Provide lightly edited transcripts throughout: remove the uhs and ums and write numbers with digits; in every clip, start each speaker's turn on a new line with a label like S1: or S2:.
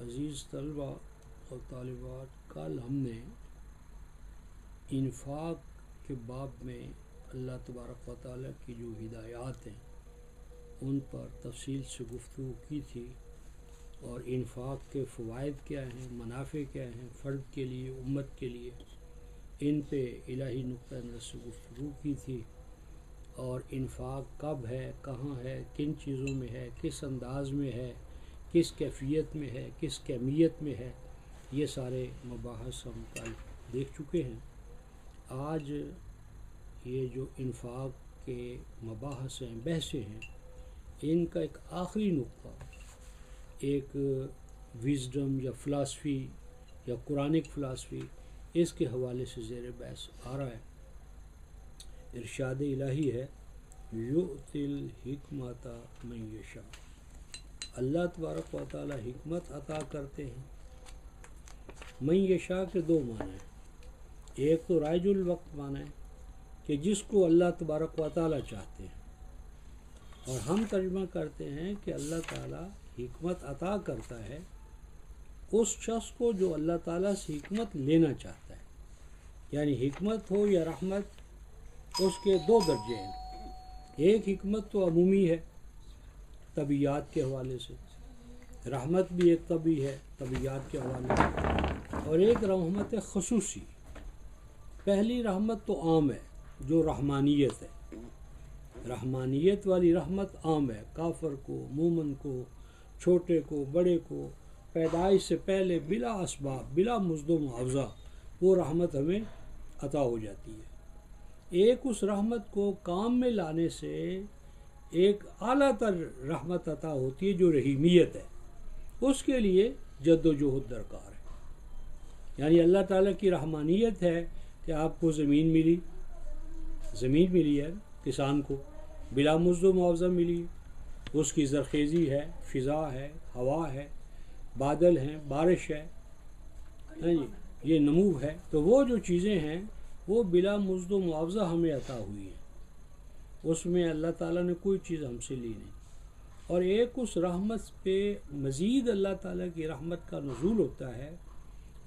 S1: عزیز طلبہ اور طالبات، کل ہم نے انفاق کے باب میں اللہ تبارک و تعالیٰ کی جو ہدایات ہیں ان پر تفصیل سے گفتگو کی تھی، اور انفاق کے فوائد کیا ہیں، منافع کیا ہیں فرد کے لیے، امت کے لیے، ان پہ الہی نقطہ نظر سے گفتگو کی تھی، اور انفاق کب ہے، کہاں ہے، کن چیزوں میں ہے، کس انداز میں ہے، کس کیفیت میں ہے، کس کمیت میں ہے، یہ سارے مباحث ہم کل دیکھ چکے ہیں۔ آج یہ جو انفاق کے مباحث ہیں، بحثیں ہیں، ان کا ایک آخری نقطہ ایک وزڈم یا فلاسفی یا قرآنک فلاسفی، اس کے حوالے سے زیر بحث آ رہا ہے۔ ارشاد الہی ہے یؤتی الحکمت من یشاء، اللہ تبارک و تعالی حکمت عطا کرتے ہیں۔ من یشاء کے دو معنی ہیں، ایک تو رائج الوقت معنی ہے کہ جس کو اللہ تبارک و تعالی چاہتے ہیں، اور ہم ترجمہ کرتے ہیں کہ اللہ تعالی حکمت عطا کرتا ہے اس شخص کو جو اللہ تعالیٰ سے حکمت لینا چاہتا ہے۔ یعنی حکمت ہو یا رحمت، اس کے دو درجے ہیں، ایک حکمت تو عمومی ہے طبیعیات کے حوالے سے، رحمت بھی ایک طبی ہے طبیعیات کے حوالے سے، اور ایک رحمت خصوصی۔ پہلی رحمت تو عام ہے جو رحمانیت ہے، رحمانیت والی رحمت عام ہے، کافر کو، مومن کو، چھوٹے کو، بڑے کو، پیدائش سے پہلے بلا اسباب، بلا مزد و معاوضہ وہ رحمت ہمیں عطا ہو جاتی ہے۔ ایک اس رحمت کو کام میں لانے سے ایک اعلیٰ تر رحمت عطا ہوتی ہے جو رحیمیت ہے، اس کے لیے جد و جہد درکار ہے۔ یعنی اللہ تعالیٰ کی رحمانیت ہے کہ آپ کو زمین ملی ہے، کسان کو بلا مزد و معاوضہ ملی، اس کی زرخیزی ہے، فضا ہے، ہوا ہے، بادل ہیں، بارش ہے، یہ نمو ہے، تو وہ جو چیزیں ہیں وہ بلا مزد و معاوضہ ہمیں عطا ہوئی ہیں، اس میں اللہ تعالیٰ نے کوئی چیز ہم سے لی نہیں۔ اور ایک اس رحمت پہ مزید اللہ تعالیٰ کی رحمت کا نزول ہوتا ہے،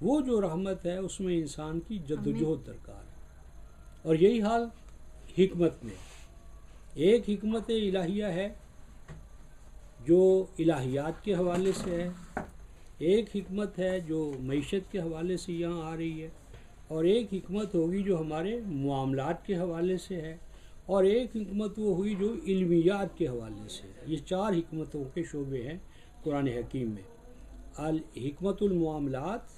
S1: وہ جو رحمت ہے اس میں انسان کی جد و جہد درکار ہے۔ اور یہی حال حکمت میں، ایک حکمت الہیہ ہے جو الہیات کے حوالے سے ہے، ایک حکمت ہے جو معیشت کے حوالے سے یہاں آ رہی ہے، اور ایک حکمت ہوگی جو ہمارے معاملات کے حوالے سے ہے، اور ایک حکمت وہ ہوئی جو علمیات کے حوالے سے ہے۔ یہ چار حکمتوں کے شعبے ہیں قرآن حکیم میں۔ الحکمت المعاملات،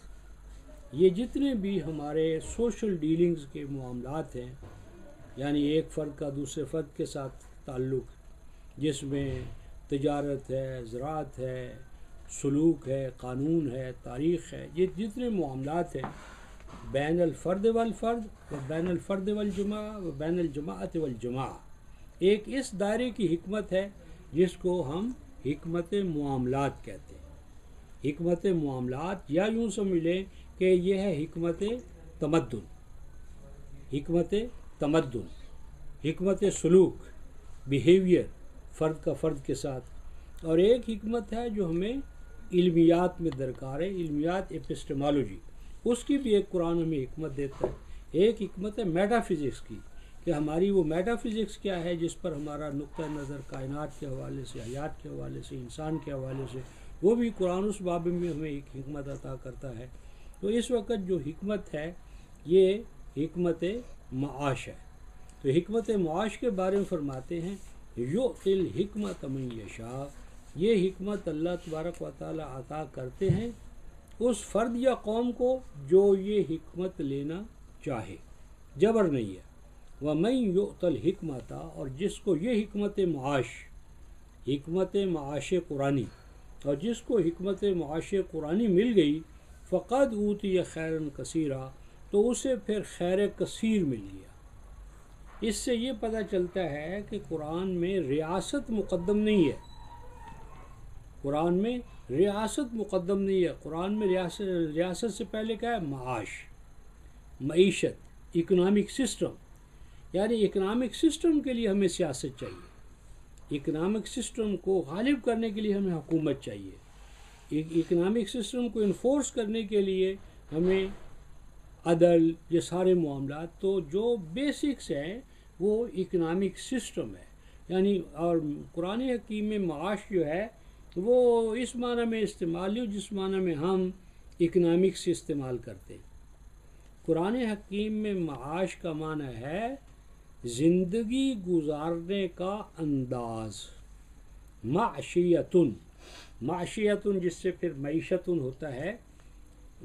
S1: یہ جتنے بھی ہمارے سوشل ڈیلنگز کے معاملات ہیں، یعنی ایک فرد کا دوسرے فرد کے ساتھ تعلق، جس میں تجارت ہے، زراعت ہے، سلوک ہے، قانون ہے، تاریخ ہے، یہ جتنے معاملات ہیں بین الفرد والفرد و بین الفرد والجماع و بین الجماعت والجماع، ایک اس دائرے کی حکمت ہے جس کو ہم حکمت معاملات کہتے ہیں۔ حکمت معاملات، یا یوں سمجھ لیں کہ یہ ہے حکمت تمدن، حکمت تمدن، حکمت سلوک، بیہیویئر فرد کا فرد کے ساتھ، اور ایک حکمت ہے جو ہمیں علمیات میں درکار ہے، علمیات ایپسٹمالوجی، اس کی بھی ایک قرآن ہمیں حکمت دیتا ہے۔ ایک حکمت ہے میٹا فزکس کی، کہ ہماری وہ میٹا فزکس کیا ہے جس پر ہمارا نقطہ نظر کائنات کے حوالے سے، حیات کے حوالے سے، انسان کے حوالے سے، وہ بھی قرآن اس باب میں ہمیں ایک حکمت عطا کرتا ہے۔ تو اس وقت جو حکمت ہے یہ حکمت معاش ہے۔ تو حکمت معاش کے بارے میں فرماتے ہیں یؤتی الحکمت من یشاء، یہ حکمت اللہ تبارک و تعالی عطا کرتے ہیں اس فرد یا قوم کو جو یہ حکمت لینا چاہے، جبر نہیں ہے۔ وَمَن یؤت الحکمت، اور جس کو یہ حکمت معاش قرآنی، اور جس کو حکمت معاش قرآنی مل گئی، فقد اوتی خیرا کثیرا، تو اسے پھر خیر کثیر مل گیا۔ اس سے یہ پتہ چلتا ہے کہ قرآن میں ریاست مقدم نہیں ہے، قرآن میں ریاست مقدم نہیں ہے، قرآن میں ریاست سے پہلے کیا ہے؟ معاش، معیشت، اکنامک سسٹم۔ یعنی اکنامک سسٹم کے لیے ہمیں سیاست چاہیے، اکنامک سسٹم کو غالب کرنے کے لیے ہمیں حکومت چاہیے، اکنامک سسٹم کو انفورس کرنے کے لیے ہمیں عدل، یہ سارے معاملات، تو جو بیسکس ہیں وہ اکنامک سسٹم ہے. یعنی اور قرآن حکیم میں معاش جو ہے وہ اس معنی میں استعمال نہیں جس معنی میں ہم اکنامکس سے استعمال کرتے ہیں. قرآن حکیم میں معاش کا معنی ہے زندگی گزارنے کا انداز. معشیتن، معشیتن جس سے پھر معیشتن ہوتا ہے،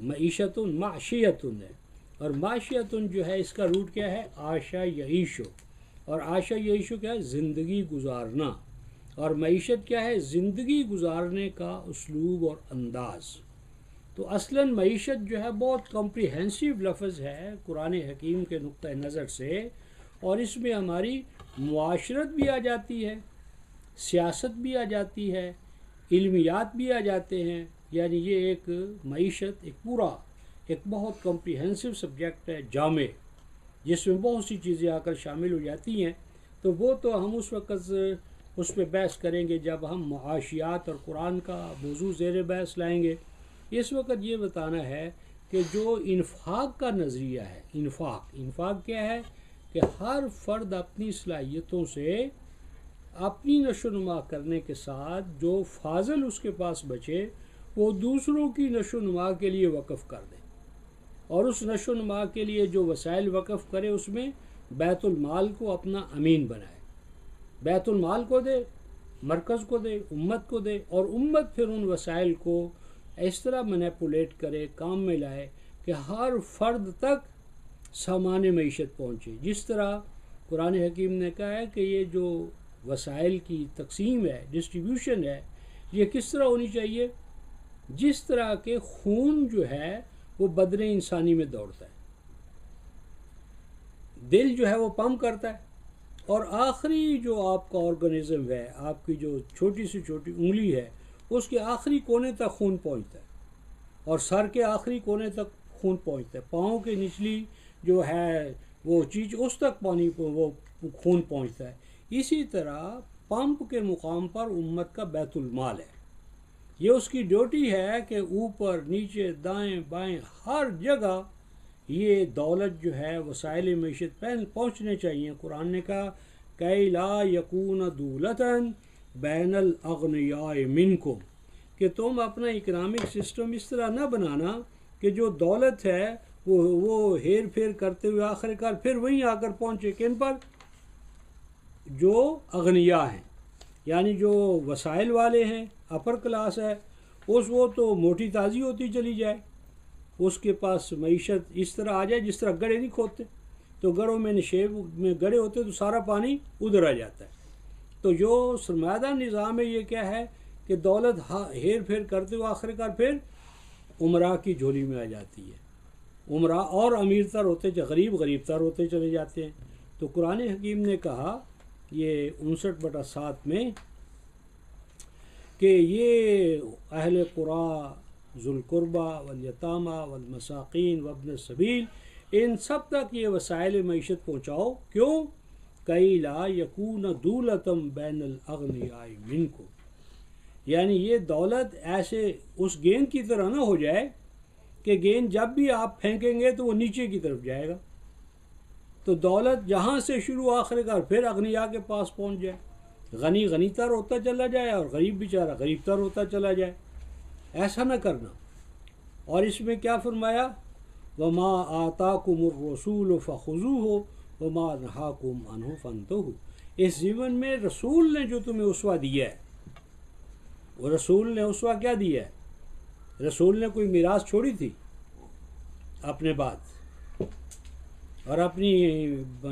S1: معیشتن معشیتن ہے. اور معشیتن جو ہے اس کا روٹ کیا ہے؟ عاشا یعیشو. اور عاشا یعیشو کیا ہے؟ زندگی گزارنا. اور معیشت کیا ہے؟ زندگی گزارنے کا اسلوب اور انداز. تو اصلاً معیشت جو ہے بہت کمپریہنسو لفظ ہے قرآن حکیم کے نقطہ نظر سے، اور اس میں ہماری معاشرت بھی آ جاتی ہے، سیاست بھی آ جاتی ہے، علمیات بھی آ جاتے ہیں. یعنی یہ ایک معیشت ایک پورا ایک بہت کمپریہنسو سبجیکٹ ہے، جامع، جس میں بہت سی چیزیں آ کر شامل ہو جاتی ہیں. تو وہ تو ہم اس وقت اس پہ بحث کریں گے جب ہم معاشیات اور قرآن کا موضوع زیر بحث لائیں گے. اس وقت یہ بتانا ہے کہ جو انفاق کا نظریہ ہے، انفاق کیا ہے کہ ہر فرد اپنی صلاحیتوں سے اپنی نشو و نما کرنے کے ساتھ جو فاضل اس کے پاس بچے وہ دوسروں کی نشو و نما کے لیے وقف کر دے، اور اس نشو و نما کے لیے جو وسائل وقف کرے اس میں بیت المال کو اپنا امین بنائے. بیت المال کو دے، مرکز کو دے، امت کو دے، اور امت پھر ان وسائل کو اس طرح مینیپولیٹ کرے، کام میں لائے کہ ہر فرد تک سامان معیشت پہنچے. جس طرح قرآن حکیم نے کہا ہے کہ یہ جو وسائل کی تقسیم ہے، ڈسٹریبیوشن ہے، یہ کس طرح ہونی چاہیے؟ جس طرح کہ خون جو ہے وہ بدن انسانی میں دوڑتا ہے، دل جو ہے وہ پمپ کرتا ہے، اور آخری جو آپ کا آرگنزم ہے، آپ کی جو چھوٹی سے چھوٹی انگلی ہے، اس کے آخری کونے تک خون پہنچتا ہے، اور سر کے آخری کونے تک خون پہنچتا ہے، پاؤں کے نچلی جو ہے وہ چیز اس تک پانی وہ خون پہنچتا ہے. اسی طرح پمپ کے مقام پر امت کا بیت المال ہے. یہ اس کی ڈیوٹی ہے کہ اوپر نیچے دائیں بائیں ہر جگہ یہ دولت جو ہے وسائل معیشت پہنچنے چاہیے. قرآن نے کہا کہ لا یکون دولتاً بین الاغنیاء منکم، کہ تم اپنا اکنامک سسٹم اس طرح نہ بنانا کہ جو دولت ہے وہ ہیر پھیر کرتے ہوئے آخر کار پھر وہیں آ کر پہنچے. کن پر؟ جو اغنیاء ہیں، یعنی جو وسائل والے ہیں، اپر کلاس ہے، وہ تو موٹی تازی ہوتی چلی جائے، اس کے پاس معیشت اس طرح آ جائے جس طرح گڑھے نہیں کھودتے. تو گڑھوں میں نشیب میں گڑھے ہوتے تو سارا پانی ادھر آ جاتا ہے. تو جو سرمایہ نظام ہے یہ کیا ہے کہ دولت ہیر پھیر کرتے ہوئے آخر کار پھر عمرا کی جھولی میں آ جاتی ہے. عمرا اور امیر تر ہوتے، غریب تر ہوتے چلے جاتے ہیں. تو قرآن حکیم نے کہا یہ 59/7 میں کہ یہ اہل قرى ذو القربى والیتامى والمساکین وابن السبیل، ان سب تک یہ وسائل معیشت پہنچاؤ. کیوں؟ کئی لا یکون دولتم بین الاغنیاء منکم، یعنی یہ دولت ایسے اس گیند کی طرح نہ ہو جائے کہ گیند جب بھی آپ پھینکیں گے تو وہ نیچے کی طرف جائے گا. تو دولت جہاں سے شروع آخر کار پھر اغنیاء کے پاس پہنچ جائے، غنی تر ہوتا چلا جائے اور غریب بیچارہ غریب تر ہوتا چلا جائے. ایسا نہ کرنا. اور اس میں کیا فرمایا؟ وما آتاکم الرسول فخذوہ وما نہاکم عنہ فانتہوا. اس زمن میں رسول نے جو تمہیں اسوہ دیا ہے، وہ رسول نے اسوہ کیا دیا ہے؟ رسول نے کوئی میراث چھوڑی تھی اپنے بعد، اور اپنی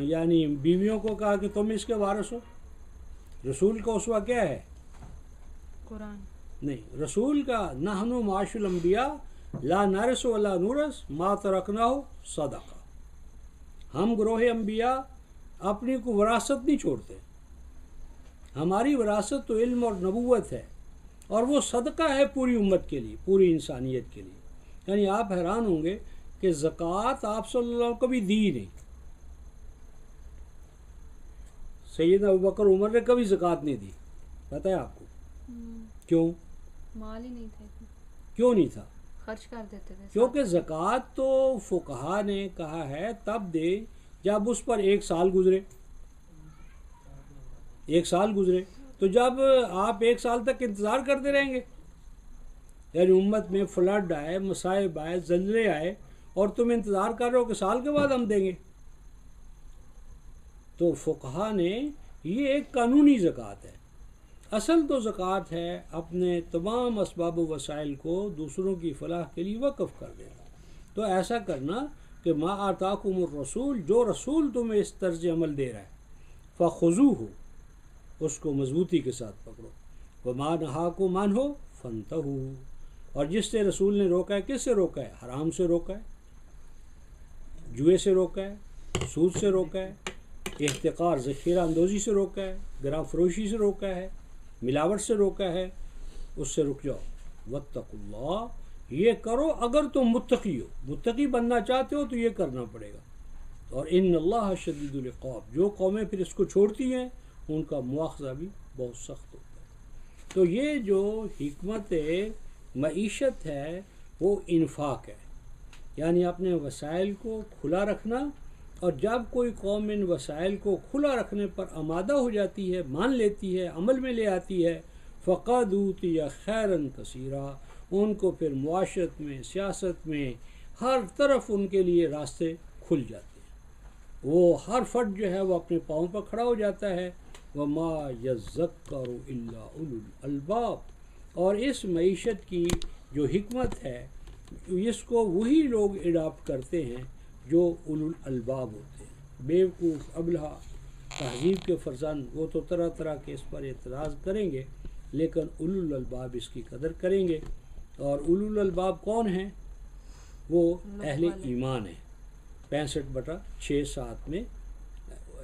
S1: یعنی بیویوں کو کہا کہ تم اس کے وارث ہو. رسول کا اسوہ کیا ہے؟
S2: قرآن.
S1: نہیں، رسول کا نحن معاشر الانبیاء لا نرث ولا نورث ما ترکناہ صدقہ. ہم گروہ انبیاء اپنی کو وراثت نہیں چھوڑتے، ہماری وراثت تو علم اور نبوت ہے، اور وہ صدقہ ہے پوری امت کے لیے، پوری انسانیت کے لیے. یعنی آپ حیران ہوں گے کہ زکوٰۃ آپ صلی اللہ علیہ وسلم کبھی دی نہیں. سیدنا ابوبکر عمر نے کبھی زکوٰۃ نہیں دی. پتہ ہے آپ کو کیوں؟
S2: مال ہی نہیں تھے.
S1: کیوں نہیں تھا؟
S2: خرچ کر دیتے تھے.
S1: کیونکہ زکوٰۃ تو فقہا نے کہا ہے تب دے جب اس پر 1 سال گزرے. 1 سال گزرے تو جب آپ 1 سال تک انتظار کرتے رہیں گے، یعنی امت میں فلڈ آئے، مصائب آئے، زلزلے آئے، اور تم انتظار کر رہے ہو کہ سال کے بعد ہم دیں گے. تو فقہا نے یہ ایک قانونی زکوٰۃ ہے. اصل تو زکوٰۃ ہے اپنے تمام اسباب و وسائل کو دوسروں کی فلاح کے لیے وقف کر دینا. تو ایسا کرنا کہ ما آتاکم الرسول، جو رسول تمہیں اس طرز عمل دے رہا ہے، فخذوہ، اس کو مضبوطی کے ساتھ پکڑو، وما نہاکم عنہ فانتہوا، اور جس سے رسول نے روکا ہے، کس سے روکا ہے؟ حرام سے روکا ہے، جوئے سے روکا ہے، سود سے روکا ہے، احتقار ذخیرہ اندوزی سے روکا ہے، گراں فروشی سے روکا ہے، ملاوٹ سے روکا ہے، اس سے رک جاؤ. واتقوا اللہ، یہ کرو اگر تم متقی ہو. متقی بننا چاہتے ہو تو یہ کرنا پڑے گا. اور ان اللہ شدید العقاب، جو قومیں پھر اس کو چھوڑتی ہیں ان کا مواخذہ بھی بہت سخت ہوتا ہے. تو یہ جو حکمت معیشت ہے وہ انفاق ہے، یعنی اپنے وسائل کو کھلا رکھنا. اور جب کوئی قوم ان وسائل کو کھلا رکھنے پر آمادہ ہو جاتی ہے، مان لیتی ہے، عمل میں لے آتی ہے، فقد اوتی خیرن کثیرا، ان کو پھر معاشرت میں، سیاست میں، ہر طرف ان کے لیے راستے کھل جاتے ہیں. وہ ہر فرد جو ہے وہ اپنے پاؤں پر کھڑا ہو جاتا ہے. وما یذکر الا اولو الالباب، اور اس معیشت کی جو حکمت ہے اس کو وہی لوگ اڈاپٹ کرتے ہیں جو اولو الالباب ہوتے ہیں. بیوقوف، ابلہا، تہذیب کے فرزند، وہ تو طرح طرح کے اس پر اعتراض کریں گے، لیکن اولو الالباب اس کی قدر کریں گے. اور اولو الالباب کون ہیں؟ وہ اہل ایمان ہیں. 65/6-7 میں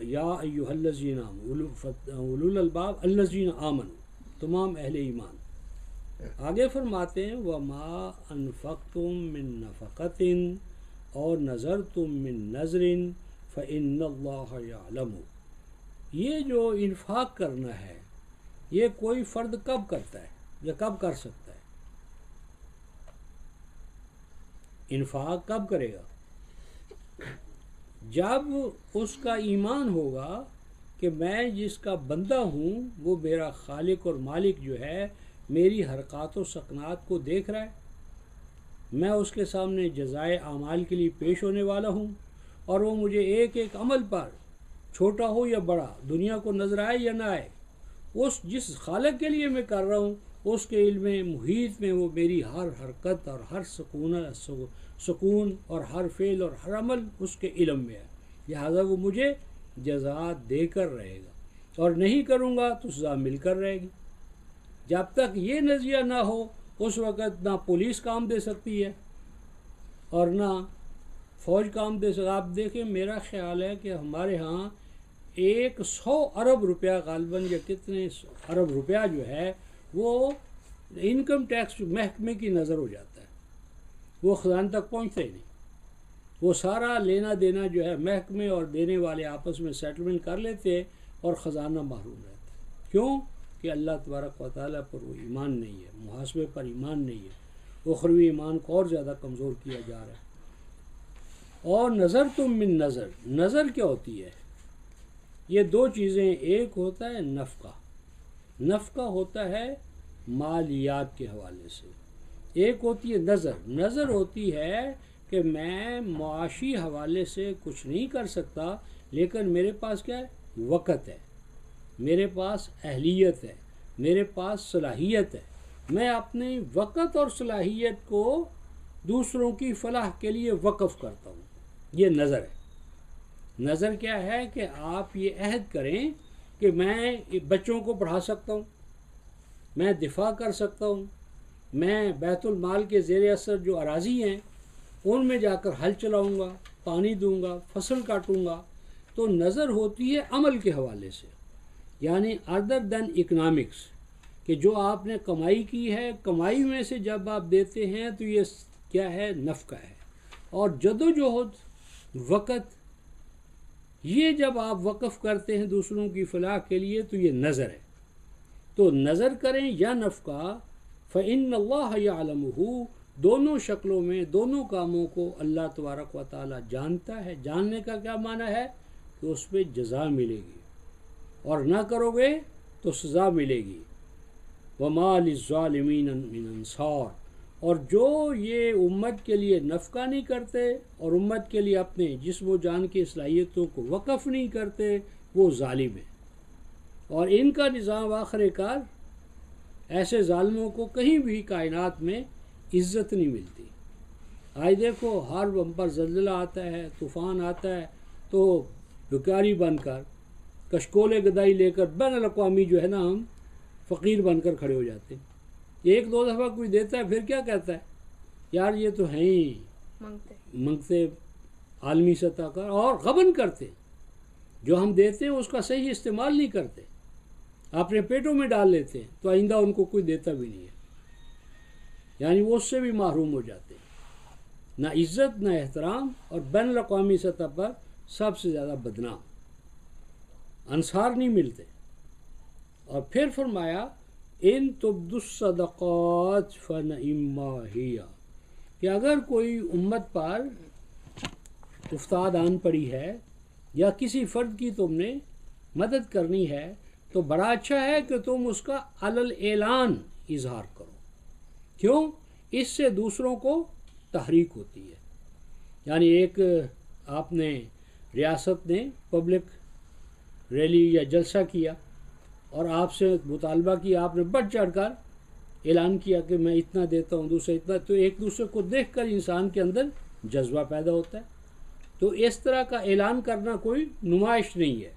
S1: یا ایھا الذین آمنوا، اولو الالباب الذین آمنوا، تمام اہل ایمان. آگے فرماتے ہیں وما انفقتم من نفقۃ، اور نظرتم من نظر فإن اللہ یعلم. یہ جو انفاق کرنا ہے یہ کوئی فرد کب کرتا ہے یا کب کر سکتا ہے؟ انفاق کب کرے گا؟ جب اس کا ایمان ہوگا کہ میں جس کا بندہ ہوں وہ میرا خالق اور مالک جو ہے میری حرکات و سکنات کو دیکھ رہا ہے، میں اس کے سامنے جزائے اعمال کے لیے پیش ہونے والا ہوں، اور وہ مجھے ایک ایک عمل پر، چھوٹا ہو یا بڑا، دنیا کو نظر آئے یا نہ آئے، اس جس خالق کے لیے میں کر رہا ہوں اس کے علم محیط میں وہ میری ہر حرکت اور ہر سکون اور ہر فعل اور ہر عمل اس کے علم میں ہے. لہٰذا وہ مجھے جزا دے کر رہے گا، اور نہیں کروں گا تو سزا مل کر رہے گی. جب تک یہ نظریہ نہ ہو اس وقت نہ پولیس کام دے سکتی ہے اور نہ فوج کام دے سکتی. آپ دیکھیں، میرا خیال ہے کہ ہمارے ہاں 100 ارب روپیہ غالباً یا کتنے ارب روپیہ جو ہے وہ انکم ٹیکس محکمے کی نظر ہو جاتا ہے، وہ خزانہ تک پہنچتا ہی نہیں. وہ سارا لینا دینا جو ہے محکمے اور دینے والے آپس میں سیٹلمنٹ کر لیتے اور خزانہ محروم رہتا ہے. کیوں؟ کہ اللہ تبارک و تعالیٰ پر وہ ایمان نہیں ہے، محاسبے پر ایمان نہیں ہے، اخروی ایمان کو اور زیادہ کمزور کیا جا رہا ہے. اور نظر تم من نظر، نظر کیا ہوتی ہے؟ یہ 2 چیزیں، ایک ہوتا ہے نفقہ، نفقہ ہوتا ہے مالیات کے حوالے سے، ایک ہوتی ہے نظر. نظر ہوتی ہے کہ میں معاشی حوالے سے کچھ نہیں کر سکتا لیکن میرے پاس کیا ہے؟ وقت ہے، میرے پاس اہلیت ہے، میرے پاس صلاحیت ہے، میں اپنے وقت اور صلاحیت کو دوسروں کی فلاح کے لیے وقف کرتا ہوں. یہ نظر ہے. نظر کیا ہے؟ کہ آپ یہ عہد کریں کہ میں بچوں کو پڑھا سکتا ہوں، میں دفاع کر سکتا ہوں، میں بیت المال کے زیر اثر جو اراضی ہیں ان میں جا کر ہل چلاؤں گا، پانی دوں گا، فصل کاٹوں گا. تو نظر ہوتی ہے عمل کے حوالے سے، یعنی ادر دین اکنامکس، کہ جو آپ نے کمائی کی ہے، کمائی میں سے جب آپ دیتے ہیں تو یہ کیا ہے؟ نفقہ ہے. اور جدوجہد، وقت، یہ جب آپ وقف کرتے ہیں دوسروں کی فلاح کے لیے تو یہ نظر ہے. تو نظر کریں یا نفقہ، فإن اللہ یعلمہ، دونوں شکلوں میں دونوں کاموں کو اللہ تبارک و تعالیٰ جانتا ہے۔ جاننے کا کیا معنی ہے کہ اس پہ جزا ملے گی، اور نہ کرو گے تو سزا ملے گی۔ وَمَا لِلظَّالِمِينَ مِنْ انصار، اور جو یہ امت کے لیے نفقہ نہیں کرتے اور امت کے لیے اپنے جسم و جان کی صلاحیتوں کو وقف نہیں کرتے، وہ ظالم ہیں، اور ان کا نظام آخر کار ایسے ظالموں کو کہیں بھی کائنات میں عزت نہیں ملتی۔ آج دیکھو ہر بمپر زلزلہ آتا ہے، طوفان آتا ہے، تو بھکاری بن کر کشکول گدائی لے کر بین الاقوامی جو ہے نا ہم فقیر بن کر کھڑے ہو جاتے ہیں۔ ایک دو دفعہ کوئی دیتا ہے پھر کیا کہتا ہے، یار یہ تو ہیں ہی منگتے عالمی سطح کا، اور غبن کرتے جو ہم دیتے ہیں اس کا صحیح استعمال نہیں کرتے، اپنے پیٹوں میں ڈال لیتے ہیں، تو آئندہ ان کو کوئی دیتا بھی نہیں ہے، یعنی وہ اس سے بھی محروم ہو جاتے ہیں، نہ عزت نہ احترام، اور بین الاقوامی سطح پر سب سے زیادہ بدنام، انصار نہیں ملتے۔ اور پھر فرمایا ان تبدوا الصدقات فنعما ہی، کہ اگر کوئی امت پر افتاد آن پڑی ہے یا کسی فرد کی تم نے مدد کرنی ہے تو بڑا اچھا ہے کہ تم اس کا علل اعلان اظہار کرو۔ کیوں؟ اس سے دوسروں کو تحریک ہوتی ہے۔ یعنی ایک آپ نے ریاست نے پبلک ریلی یا جلسہ کیا اور آپ سے مطالبہ کیا، آپ نے بڑھ چڑھ کر اعلان کیا کہ میں اتنا دیتا ہوں، دوسرا اتنا، تو ایک دوسرے کو دیکھ کر انسان کے اندر جذبہ پیدا ہوتا ہے۔ تو اس طرح کا اعلان کرنا کوئی نمائش نہیں ہے،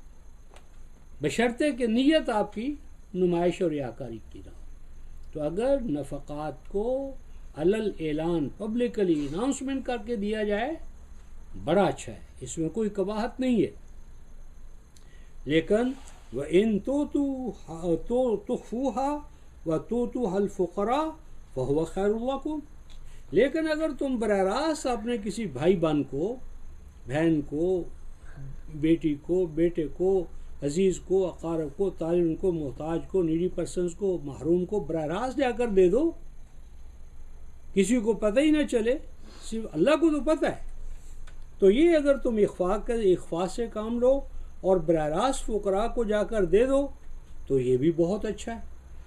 S1: بشرطے کہ نیت آپ کی نمائش اور ریاکاری کی نہ ہو۔ تو اگر نفقات کو علل اعلان پبلکلی اناؤنسمنٹ کر کے دیا جائے بڑا اچھا ہے، اس میں کوئی قباحت نہیں ہے۔ لیکن وَإِن تُخْفُوهَا وَتُؤْتُوهَا الْفُقَرَاءَ فَهُوَ خَيْرٌ لَكُمْ، لیکن اگر تم براہ راست اپنے کسی بھائی بہن کو، بہن کو، بیٹی کو، بیٹے کو، عزیز کو، اقارب کو، طالب کو، محتاج کو، نیڈی پرسنز کو، محروم کو براہ راست جا کر دے دو، کسی کو پتہ ہی نہ چلے، صرف اللہ کو تو پتہ ہے۔ تو یہ اگر تم اخفاء سے کام لو اور براہ راست فقراء کو جا کر دے دو تو یہ بھی بہت اچھا ہے۔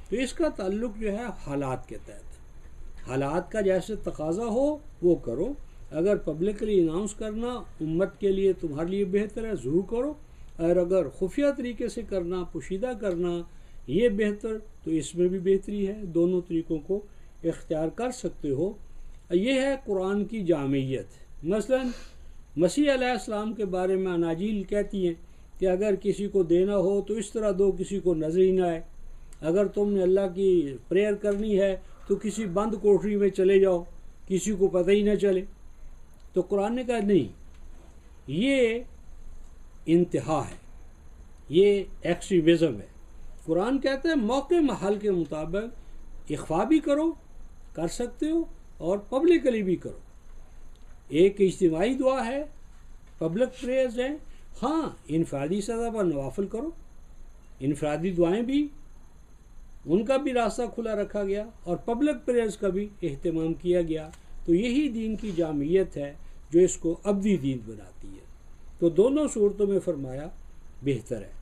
S1: تو اس کا تعلق جو ہے حالات کے تحت، حالات کا جیسے تقاضا ہو وہ کرو۔ اگر پبلکلی اناؤنس کرنا امت کے لیے تمہارے لیے بہتر ہے ضرور کرو، اور اگر خفیہ طریقے سے کرنا، پوشیدہ کرنا یہ بہتر، تو اس میں بھی بہتری ہے، دونوں طریقوں کو اختیار کر سکتے ہو۔ یہ ہے قرآن کی جامعیت۔ مثلا مسیح علیہ السلام کے بارے میں اناجیل کہتی ہیں کہ اگر کسی کو دینا ہو تو اس طرح دو کسی کو نظر ہی نہ آئے، اگر تم نے اللہ کی پریئر کرنی ہے تو کسی بند کوٹری میں چلے جاؤ، کسی کو پتہ ہی نہ چلے۔ تو قرآن نے کہا نہیں، یہ انتہا ہے، یہ ایکسٹریمزم ہے۔ قرآن کہتا ہے موقع محل کے مطابق اخفاء بھی کرو، کر سکتے ہو، اور پبلکلی بھی کرو۔ ایک اجتماعی دعا ہے، پبلک پریئرز ہیں، ہاں انفرادی سطح پر نوافل کرو، انفرادی دعائیں بھی، ان کا بھی راستہ کھلا رکھا گیا، اور پبلک پریئرز کا بھی اہتمام کیا گیا۔ تو یہی دین کی جامعیت ہے جو اس کو ابدی دین بناتی ہے۔ تو دونوں صورتوں میں فرمایا بہتر ہے۔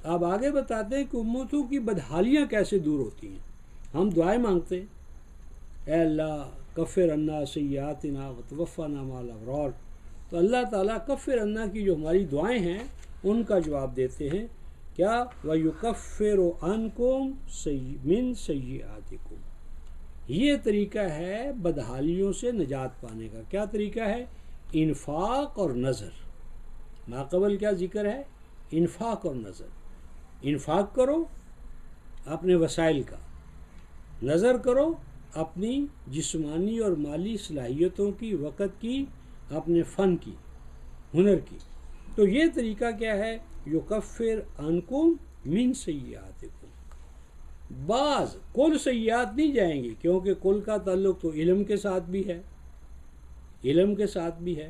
S1: اب آگے بتاتے ہیں کہ امتوں کی بدحالیاں کیسے دور ہوتی ہیں۔ ہم دعائیں مانگتے ہیں، اے اللہ کفر عنا سیئاتنا وتوفنا مع الابرار، تو اللہ تعالیٰ کفر عنا کی جو ہماری دعائیں ہیں ان کا جواب دیتے ہیں، کیا وَيُكَفِّرُ عَنْكُمْ مِنْ سَيِّئَاتِكُمْ۔ یہ طریقہ ہے بدحالیوں سے نجات پانے کا۔ کیا طریقہ ہے؟ انفاق اور نظر۔ ماقبل کیا ذکر ہے؟ انفاق اور نظر۔ انفاق کرو اپنے وسائل کا، نظر کرو اپنی جسمانی اور مالی صلاحیتوں کی، وقت کی، اپنے فن کی، ہنر کی۔ تو یہ طریقہ کیا ہے؟ یکفر عنکم من سیئاتکم۔ بعض کل سیئات نہیں جائیں گی، کیونکہ کل کا تعلق تو علم کے ساتھ بھی ہے، علم کے ساتھ بھی ہے،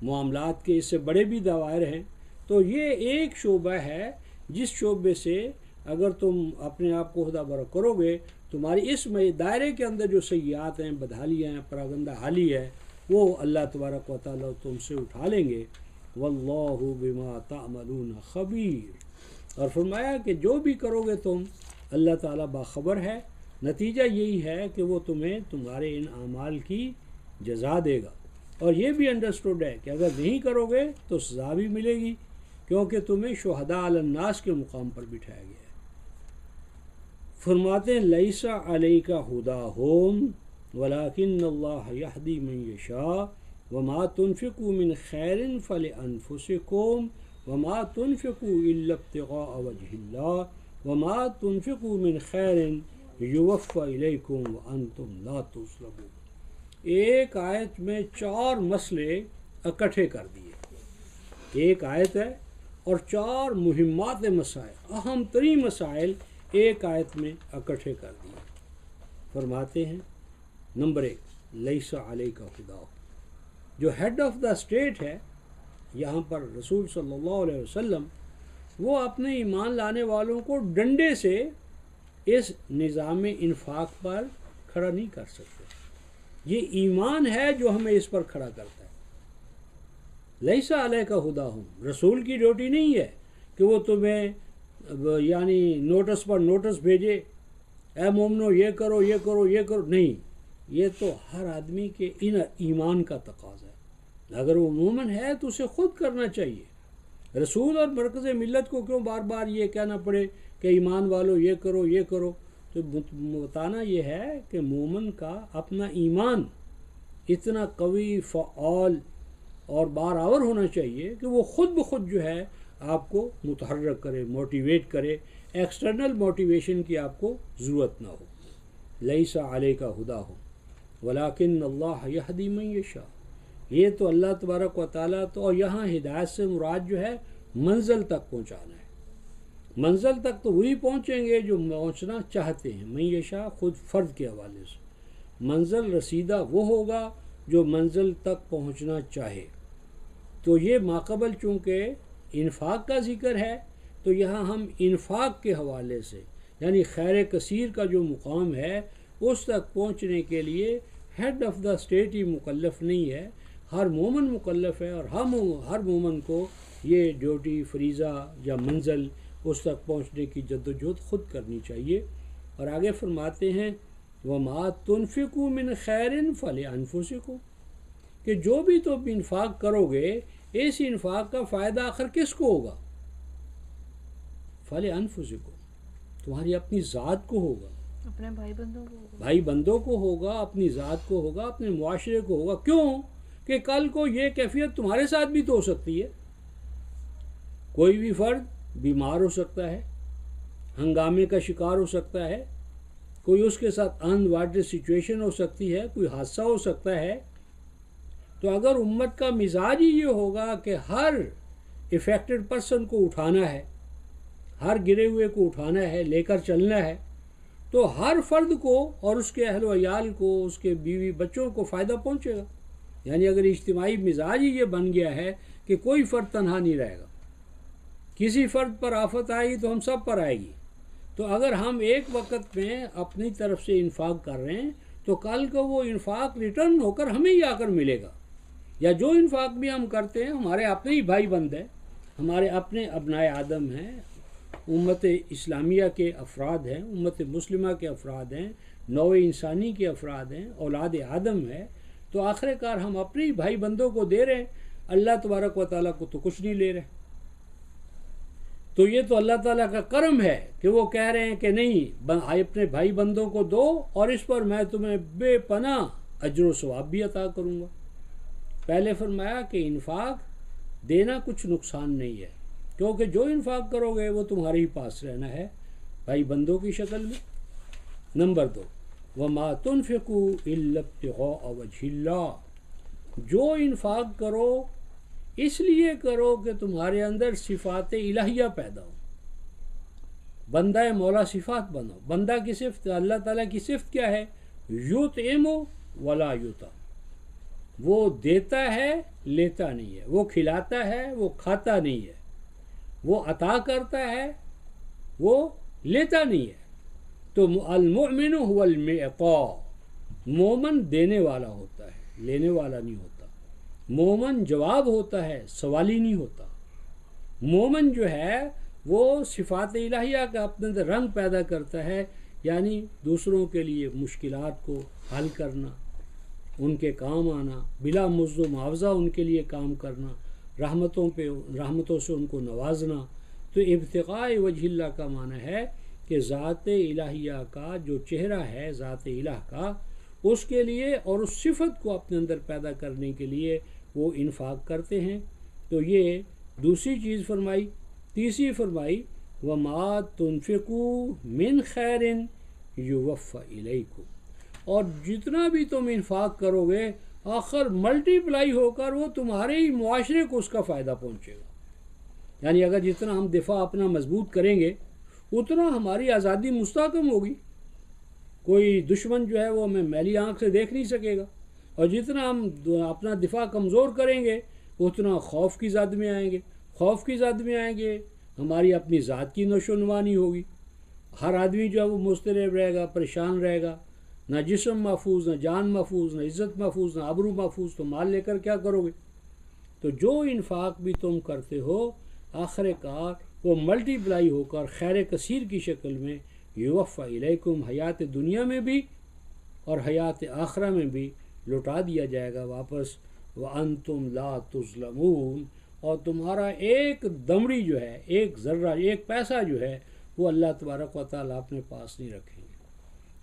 S1: معاملات کے اس سے بڑے بھی دوائر ہیں۔ تو یہ ایک شعبہ ہے جس شعبے سے اگر تم اپنے آپ کو خدا برا کرو گے تمہاری اس دائرے کے اندر جو سیئات ہیں، بدحالیاں ہیں، پراگندہ حالی ہے، وہ اللہ تبارک و تعالیٰ تم سے اٹھا لیں گے۔ واللہ بما تعملون خبیر، اور فرمایا کہ جو بھی کرو گے تم اللہ تعالیٰ باخبر ہے۔ نتیجہ یہی ہے کہ وہ تمہیں تمہارے ان اعمال کی جزا دے گا، اور یہ بھی انڈرسٹوڈ ہے کہ اگر نہیں کرو گے تو سزا بھی ملے گی، کیونکہ تمہیں شہداء علی الناس کے مقام پر بٹھایا گیا ہے۔ فرماتے ہیں لیس علیک ھداھم ولکن اللہ یہدی من یشاء وما تنفقوا من خیر فلانفسکم وما تنفقوا الا ابتغاء وجہ اللہ وما تنفقوا من خیر یوفی الیکم وانتم لا تظلمون۔ ایک آیت میں 4 مسئلے اکٹھے کر دیے، ایک آیت ہے اور 4 مہمات مسائل، اہم ترین مسائل ایک آیت میں اکٹھے کر دیے۔ فرماتے ہیں نمبر 1 لیس علیک ھداھم، جو ہیڈ آف دا اسٹیٹ ہے یہاں پر رسول صلی اللہ علیہ وسلم، وہ اپنے ایمان لانے والوں کو ڈنڈے سے اس نظام انفاق پر کھڑا نہیں کر سکتے۔ یہ ایمان ہے جو ہمیں اس پر کھڑا کرتا ہے۔ لیس علیک ھداھم، رسول کی ڈیوٹی نہیں ہے کہ وہ تمہیں یعنی نوٹس پر نوٹس بھیجے، اے مومنو یہ کرو یہ کرو یہ کرو، نہیں، یہ تو ہر آدمی کے ایمان کا تقاضا ہے۔ اگر وہ مومن ہے تو اسے خود کرنا چاہیے۔ رسول اور مرکز ملت کو کیوں بار بار یہ کہنا پڑے کہ ایمان والو یہ کرو یہ کرو؟ تو بتانا یہ ہے کہ مومن کا اپنا ایمان اتنا قوی، فعال اور بارآور ہونا چاہیے کہ وہ خود بخود جو ہے آپ کو متحرک کرے، موٹیویٹ کرے، ایکسٹرنل موٹیویشن کی آپ کو ضرورت نہ ہو۔ لیس علیک ھداھم ولکن اللہ یہدی من یشاء، یہ تو اللہ تبارک و تعالیٰ تو، اور یہاں ہدایت سے مراد جو ہے منزل تک پہنچانا ہے۔ منزل تک تو وہی پہنچیں گے جو پہنچنا چاہتے ہیں، من یشاء خود فرد کے حوالے سے، منزل رسیدہ وہ ہوگا جو منزل تک پہنچنا چاہے۔ تو یہ ماقبل چونکہ انفاق کا ذکر ہے تو یہاں ہم انفاق کے حوالے سے یعنی خیر کثیر کا جو مقام ہے اس تک پہنچنے کے لیے ہیڈ آف دا اسٹیٹ ہی مکلف نہیں ہے، ہر مومن مکلف ہے، اور ہر مومن کو یہ ڈیوٹی، فریضہ یا منزل اس تک پہنچنے کی جدوجہد خود کرنی چاہیے۔ اور آگے فرماتے ہیں وَمَا تُنْفِقُوا مِنْ خَيْرٍ فَلِأَنفُسِكُمْ، کہ جو بھی تم انفاق کرو گے اس انفاق کا فائدہ آخر کس کو ہوگا؟ فَلِأَنفُسِكُمْ، تمہاری اپنی ذات کو ہوگا،
S2: اپنے بھائی بندوں کو ہوگا،
S1: بھائی بندوں کو ہوگا، اپنی ذات کو ہوگا، اپنے معاشرے کو ہوگا۔ کیوں کہ کل کو یہ کیفیت تمہارے ساتھ بھی تو ہو سکتی ہے۔ کوئی بھی فرد بیمار ہو سکتا ہے، ہنگامے کا شکار ہو سکتا ہے، کوئی اس کے ساتھ انوارڈ سچویشن ہو سکتی ہے، کوئی حادثہ ہو سکتا ہے۔ تو اگر امت کا مزاج ہی یہ ہوگا کہ ہر افیکٹڈ پرسن کو اٹھانا ہے، ہر گرے ہوئے کو اٹھانا ہے، لے کر چلنا ہے، تو ہر فرد کو اور اس کے اہل و عیال کو، اس کے بیوی بچوں کو فائدہ پہنچے گا۔ یعنی اگر اجتماعی مزاج ہی یہ بن گیا ہے کہ کوئی فرد تنہا نہیں رہے گا، کسی فرد پر آفت آئے گی تو ہم سب پر آئے گی۔ تو اگر ہم ایک وقت میں اپنی طرف سے انفاق کر رہے ہیں تو کل کو وہ انفاق ریٹرن ہو کر ہمیں ہی آ کر ملے گا۔ یا جو انفاق بھی ہم کرتے ہیں ہمارے اپنے ہی بھائی بند ہیں، ہمارے اپنے ابنائے آدم ہیں، امت اسلامیہ کے افراد ہیں، امت مسلمہ کے افراد ہیں، نوع انسانی کے افراد ہیں، اولاد آدم ہے۔ تو آخر کار ہم اپنے ہی بھائی بندوں کو دے رہے ہیں، اللہ تبارک و تعالیٰ کو تو کچھ نہیں لے رہے۔ تو یہ تو اللہ تعالیٰ کا کرم ہے کہ وہ کہہ رہے ہیں کہ نہیں، اپنے بھائی بندوں کو دو اور اس پر میں تمہیں بے پناہ اجر و ثواب بھی عطا کروں گا۔ پہلے فرمایا کہ انفاق دینا کچھ نقصان نہیں ہے، کیونکہ جو انفاق کرو گے وہ تمہارے ہی پاس رہنا ہے بھائی بندوں کی شکل میں۔ نمبر 2 وَمَا تُنْفِقُوا إِلَّا ابْتِغَاءَ وَجْهِ اللَّهِ، جو انفاق کرو اس لیے کرو کہ تمہارے اندر صفات الہیہ پیدا ہو، بندہ مولا صفات بنو۔ بندہ کی صفت، اللہ تعالیٰ کی صفت کیا ہے؟ یطعم ولا یطعم، وہ دیتا ہے لیتا نہیں ہے، وہ کھلاتا ہے وہ کھاتا نہیں ہے، وہ عطا کرتا ہے وہ لیتا نہیں ہے. تو المؤمن هو المعطاء، مومن دینے والا ہوتا ہے، لینے والا نہیں ہوتا. مومن جواب ہوتا ہے، سوالی نہیں ہوتا. مومن جو ہے وہ صفات الہیہ کا اپنے اندر رنگ پیدا کرتا ہے، یعنی دوسروں کے لیے مشکلات کو حل کرنا، ان کے کام آنا، بلا مزد و معاوضہ ان کے لیے کام کرنا، رحمتوں سے ان کو نوازنا. تو ابتغاء وجہ اللہ کا معنی ہے کہ ذات الہیہ کا جو چہرہ ہے ذات الہ کا، اس کے لیے اور اس صفت کو اپنے اندر پیدا کرنے کے لیے وہ انفاق کرتے ہیں. تو یہ دوسری چیز فرمائی. تیسری فرمائی وَمَا تُنْفِقُوا مِنْ خَيْرٍ يُوَفَّ إِلَيْكُمْ، اور جتنا بھی تم انفاق کرو گے آخر ملٹی پلائی ہو کر وہ تمہارے ہی معاشرے کو اس کا فائدہ پہنچے گا. یعنی اگر جتنا ہم دفاع اپنا مضبوط کریں گے اتنا ہماری آزادی مستحکم ہوگی. کوئی دشمن جو ہے وہ ہمیں میلی آنکھ سے دیکھ نہیں سکے گا، اور جتنا ہم اپنا دفاع کمزور کریں گے اتنا خوف کی زد میں آئیں گے. خوف کی زد میں آئیں گے ہماری اپنی ذات کی نشو و نما نہیں ہوگی. ہر آدمی جو ہے وہ مضطرب رہے گا، پریشان رہے گا، نہ جسم محفوظ، نہ جان محفوظ، نہ عزت محفوظ، نہ آبرو محفوظ. تو مال لے کر کیا کرو گے؟ تو جو انفاق بھی تم کرتے ہو آخر کار وہ ملٹی پلائی ہو کر خیر کثیر کی شکل میں یوفی الیکم، حیات دنیا میں بھی اور حیات آخرہ میں بھی لوٹا دیا جائے گا واپس. وانتم لا تظلمون، اور تمہارا ایک دمڑی جو ہے، ایک ذرہ، ایک پیسہ جو ہے وہ اللہ تبارک و تعالیٰ اپنے پاس نہیں رکھیں گے.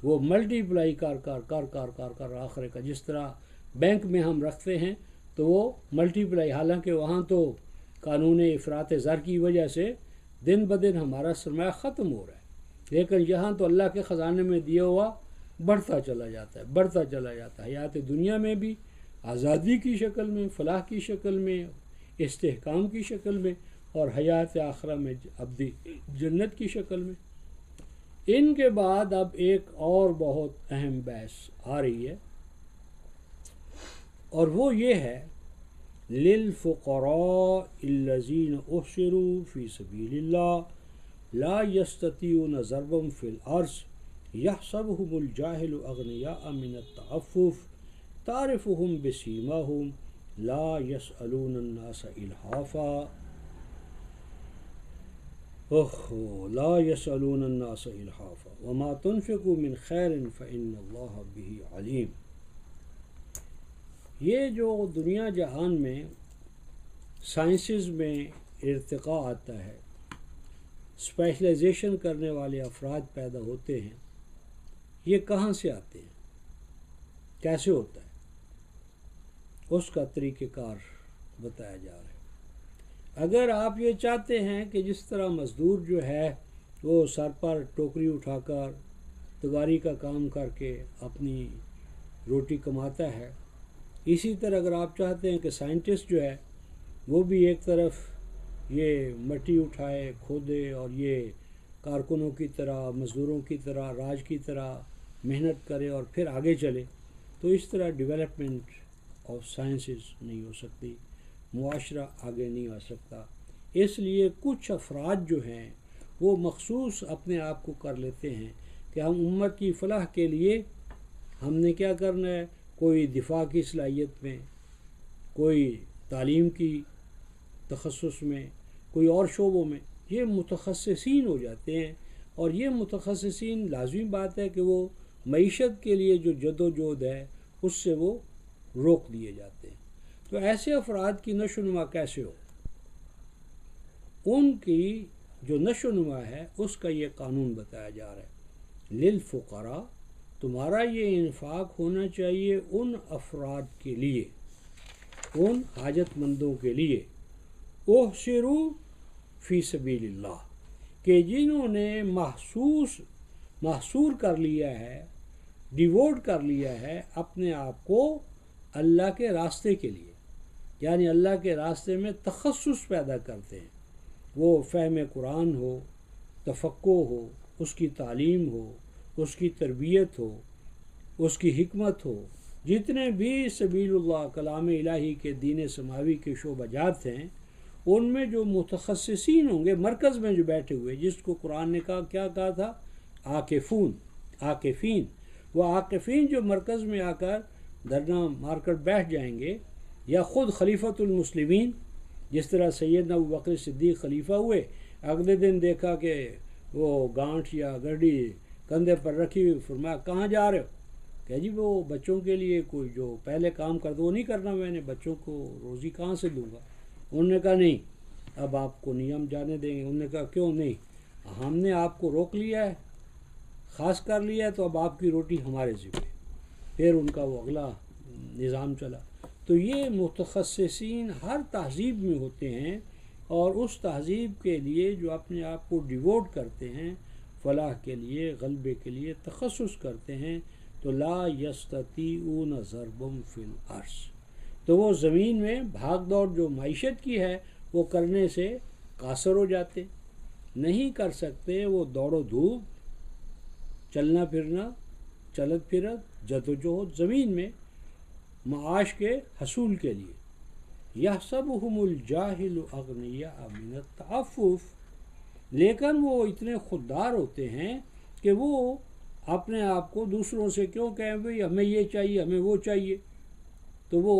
S1: وہ ملٹی پلائی کر آخر کا، جس طرح بینک میں ہم رکھتے ہیں تو وہ ملٹی پلائی، حالانکہ وہاں تو قانون افراط زر کی وجہ سے دن بدن ہمارا سرمایہ ختم ہو رہا ہے، لیکن یہاں تو اللہ کے خزانے میں دیا ہوا بڑھتا چلا جاتا ہے، بڑھتا چلا جاتا ہے. حیات دنیا میں بھی آزادی کی شکل میں، فلاح کی شکل میں، استحکام کی شکل میں، اور حیات آخرہ میں ابدی جنت کی شکل میں. ان کے بعد اب ایک اور بہت اہم بحث آ رہی ہے، اور وہ یہ ہے للفقراء الذین احصروا فی سبیل اللہ لا یستطیعون ضربا فی الارض یحسبهم الجاہل اغنیاء من التعفف تعرفهم بسیماهم لا یسألون الناس الحافا لا يسألون الناس الحافا وما تنفقوا من خیر فإن اللہ به علیم. یہ جو دنیا جہان میں سائنسز میں ارتقاء آتا ہے، اسپیشلائزیشن کرنے والے افراد پیدا ہوتے ہیں، یہ کہاں سے آتے ہیں، کیسے ہوتا ہے، اس کا طریقہ کار بتایا جا رہا ہے. اگر آپ یہ چاہتے ہیں کہ جس طرح مزدور جو ہے وہ سر پر ٹوکری اٹھا کر تگاری کا کام کر کے اپنی روٹی کماتا ہے، اسی طرح اگر آپ چاہتے ہیں کہ سائنٹسٹ جو ہے وہ بھی ایک طرف یہ مٹی اٹھائے، کھودے، اور یہ کارکنوں کی طرح، مزدوروں کی طرح، راج کی طرح محنت کرے اور پھر آگے چلے، تو اس طرح ڈیولپمنٹ آف سائنسز نہیں ہو سکتی، معاشرہ آگے نہیں آ سکتا. اس لیے کچھ افراد جو ہیں وہ مخصوص اپنے آپ کو کر لیتے ہیں کہ ہم امت کی فلاح کے لیے ہم نے کیا کرنا ہے، کوئی دفاع کی صلاحیت میں، کوئی تعلیم کی تخصص میں، کوئی اور شعبوں میں، یہ متخصصین ہو جاتے ہیں. اور یہ متخصصین لازمی بات ہے کہ وہ معیشت کے لیے جو جد و جہد ہے اس سے وہ روک دیے جاتے ہیں. تو ایسے افراد کی نشو و نما کیسے ہو؟ ان کی جو نشو و نما ہے اس کا یہ قانون بتایا جا رہا ہے. للفقراء، تمہارا یہ انفاق ہونا چاہیے ان افراد کے لیے، ان حاجت مندوں کے لیے، احصروا فی سبیل اللہ، کہ جنہوں نے محصور کر لیا ہے، ڈیووٹ کر لیا ہے اپنے آپ کو اللہ کے راستے کے لیے، یعنی اللہ کے راستے میں تخصص پیدا کرتے ہیں. وہ فہم قرآن ہو، تفقہ ہو، اس کی تعلیم ہو، اس کی تربیت ہو، اس کی حکمت ہو، جتنے بھی سبیل اللہ کلام الہی کے دین سماوی کے شعبہ جات ہیں ان میں جو متخصصین ہوں گے مرکز میں جو بیٹھے ہوئے، جس کو قرآن نے کیا کہا تھا، عاکفین، وہ عاکفین جو مرکز میں آ کر دھرنا مار کر بیٹھ جائیں گے، یا خود خلیفۃ المسلمین، جس طرح سیدنا ابوبکر صدیق خلیفہ ہوئے، اگلے دن دیکھا کہ وہ گانٹھ یا گڈی کندھے پر رکھی ہوئی، فرمایا کہاں جا رہے ہو؟ کہ جی وہ بچوں کے لیے کوئی جو پہلے کام کر دو وہ نہیں کرنا، میں نے بچوں کو روزی کہاں سے دوں گا؟ انہوں نے کہا نہیں، اب آپ کو نہیں ہم جانے دیں گے۔ انہوں نے کہا کیوں نہیں؟ ہم نے آپ کو روک لیا ہے، خاص کر لیا ہے، تو اب آپ کی روٹی ہمارے ذمہ۔ پھر ان کا وہ اگلا نظام چلا۔ تو یہ متخصصین ہر تہذیب میں ہوتے ہیں، اور اس تہذیب کے لیے جو اپنے آپ کو ڈیووٹ کرتے ہیں، فلاح کے لیے، غلبے کے لیے تخصص کرتے ہیں، تو لا یستطیعون ضربا فی الارض، تو وہ زمین میں بھاگ دوڑ جو معیشت کی ہے وہ کرنے سے قاصر ہو جاتے، نہیں کر سکتے وہ دوڑ و دھوپ، چلنا پھرنا، چلت پھرت، جد و جہد زمین میں معاش کے حصول کے لیے۔ یحسبہم الجاہل اغنیاء من التعفف، لیکن وہ اتنے خوددار ہوتے ہیں کہ وہ اپنے آپ کو دوسروں سے کیوں کہیں بھئی ہمیں یہ چاہیے، ہمیں وہ چاہیے، تو وہ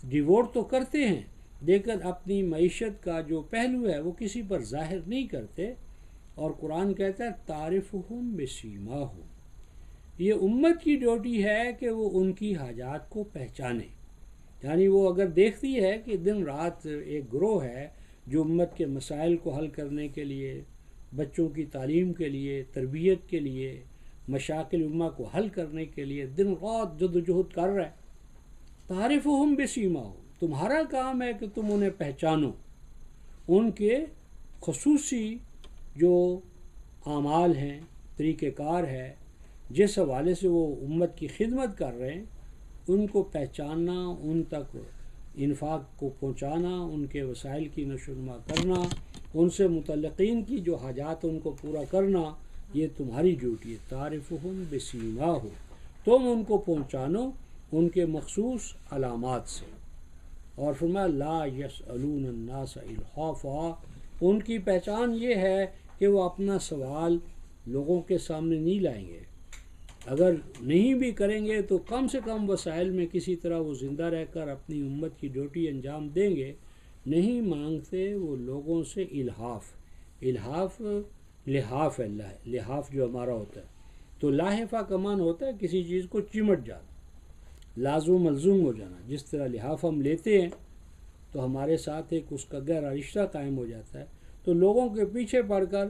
S1: ڈیووٹ تو کرتے ہیں لیکن اپنی معیشت کا جو پہلو ہے وہ کسی پر ظاہر نہیں کرتے۔ اور قرآن کہتا ہے تعرفہم بسیماہم، یہ امت کی ڈیوٹی ہے کہ وہ ان کی حاجات کو پہچانے، یعنی وہ اگر دیکھتی ہے کہ دن رات ایک گروہ ہے جو امت کے مسائل کو حل کرنے کے لیے، بچوں کی تعلیم کے لیے، تربیت کے لیے، مشاکل امہ کو حل کرنے کے لیے دن رات جد و جہد کر رہا ہے، تعرفہم بسیماہم، تمہارا کام ہے کہ تم انہیں پہچانو، ان کے خصوصی جو اعمال ہیں، طریقہ کار ہے، جس حوالے سے وہ امت کی خدمت کر رہے ہیں، ان کو پہچاننا، ان تک انفاق کو پہنچانا، ان کے وسائل کی نشو و نما کرنا، ان سے متعلقین کی جو حاجات ان کو پورا کرنا، یہ تمہاری ڈیوٹی ہے۔ تعرفہم بسیماہم، تم ان کو پہنچانو ان کے مخصوص علامات سے۔ اور فرمایا لا یسألون الناس الحافا، ان کی پہچان یہ ہے کہ وہ اپنا سوال لوگوں کے سامنے نہیں لائیں گے، اگر نہیں بھی کریں گے تو کم سے کم وسائل میں کسی طرح وہ زندہ رہ کر اپنی امت کی ڈیوٹی انجام دیں گے۔ نہیں مانگتے وہ لوگوں سے الحاف لحاف ہے، لحاف جو ہمارا ہوتا ہے، تو لاحفہ کا معنی ہوتا ہے کسی چیز کو چمٹ جانا، لازم ملزوم ہو جانا۔ جس طرح لحاف ہم لیتے ہیں تو ہمارے ساتھ ایک اس کا گہرا رشتہ قائم ہو جاتا ہے، تو لوگوں کے پیچھے پڑ کر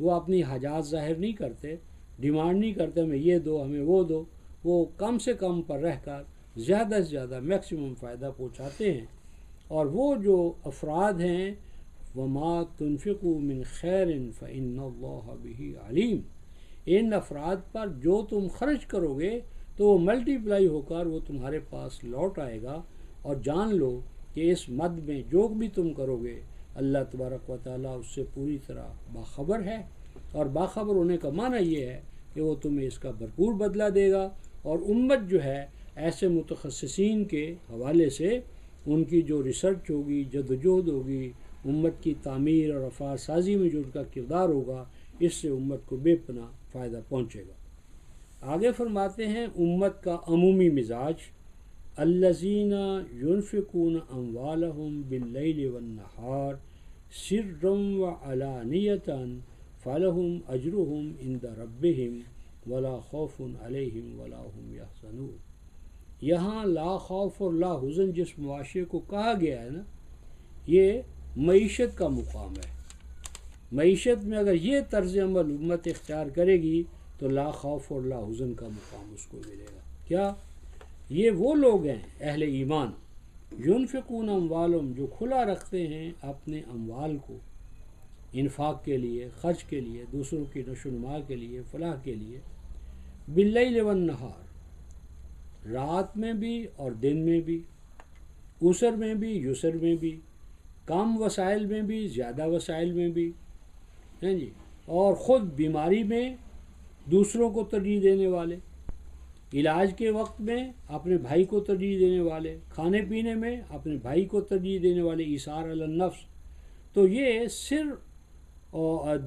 S1: وہ اپنی حاجات ظاہر نہیں کرتے، ڈیمانڈ نہیں کرتے ہمیں یہ دو، ہمیں وہ دو، وہ کم سے کم پر رہ کر زیادہ سے زیادہ میکسیمم فائدہ پہنچاتے ہیں۔ اور وہ جو افراد ہیں وما تنفقوا من خیر فإن اللہ بہ علیم، ان افراد پر جو تم خرچ کرو گے تو وہ ملٹی پلائی ہو کر وہ تمہارے پاس لوٹ آئے گا، اور جان لو کہ اس مد میں جو بھی تم کرو گے اللہ تبارک و تعالیٰ اس سے پوری طرح باخبر ہے، اور باخبر ہونے کا معنی یہ ہے کہ وہ تمہیں اس کا بھرپور بدلہ دے گا۔ اور امت جو ہے ایسے متخصصین کے حوالے سے ان کی جو ریسرچ ہوگی، جد و جہد ہوگی، امت کی تعمیر اور افعال سازی میں جو ان کا کردار ہوگا، اس سے امت کو بے پناہ فائدہ پہنچے گا۔ آگے فرماتے ہیں امت کا عمومی مزاج، الذین ينفقون اموالهم باللیل والنہار سرا وعلانیۃ فلہم اجرہم عند ربہم ولا خوف علیہم ولا هم یحزنون۔ یہاں لا خوف اور لا حزن جس معاشرے کو کہا گیا ہے نا، یہ معیشت کا مقام ہے۔ معیشت میں اگر یہ طرز عمل امت اختیار کرے گی تو لا خوف اور لا حزن کا مقام اس کو ملے گا۔ کیا؟ یہ وہ لوگ ہیں اہل ایمان، ينفقون اموالهم، جو کھلا رکھتے ہیں اپنے اموال کو انفاق کے لیے، خرچ کے لیے، دوسروں کی نشو و نما کے لیے، فلاح کے لیے، باللیل والنہار، رات میں بھی اور دن میں بھی، اسر میں بھی یسر میں بھی، کم وسائل میں بھی زیادہ وسائل میں بھی، ہیں جی، اور خود بیماری میں دوسروں کو ترجیح دینے والے، علاج کے وقت میں اپنے بھائی کو ترجیح دینے والے، کھانے پینے میں اپنے بھائی کو ترجیح دینے والے، ایثار علی النفس. تو یہ صرف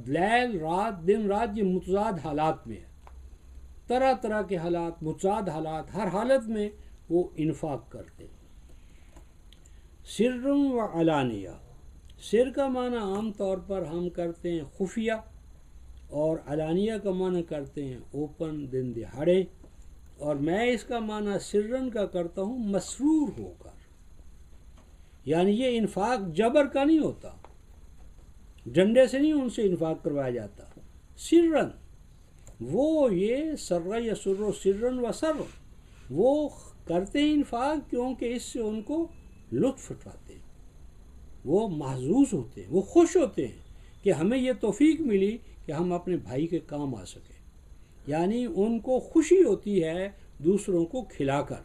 S1: لیل رات دن رات یہ متضاد حالات میں ہے، طرح طرح کے حالات، متضاد حالات، ہر حالت میں وہ انفاق کرتے. سر و علانیہ، سر کا معنی عام طور پر ہم کرتے ہیں خفیہ، اور علانیہ کا معنی کرتے ہیں اوپن دن دہاڑے، اور میں اس کا معنی سرن کا کرتا ہوں مسرور ہو کر. یعنی یہ انفاق جبر کا نہیں ہوتا، ڈنڈے سے نہیں ان سے انفاق کروایا جاتا. سرن وہ یہ سر یسر و سرن و سر، وہ کرتے ہیں انفاق کیونکہ اس سے ان کو لطف اٹھاتے ہیں، وہ محظوظ ہوتے ہیں، وہ خوش ہوتے ہیں کہ ہمیں یہ توفیق ملی کہ ہم اپنے بھائی کے کام آ سکیں. یعنی ان کو خوشی ہوتی ہے دوسروں کو کھلا کر،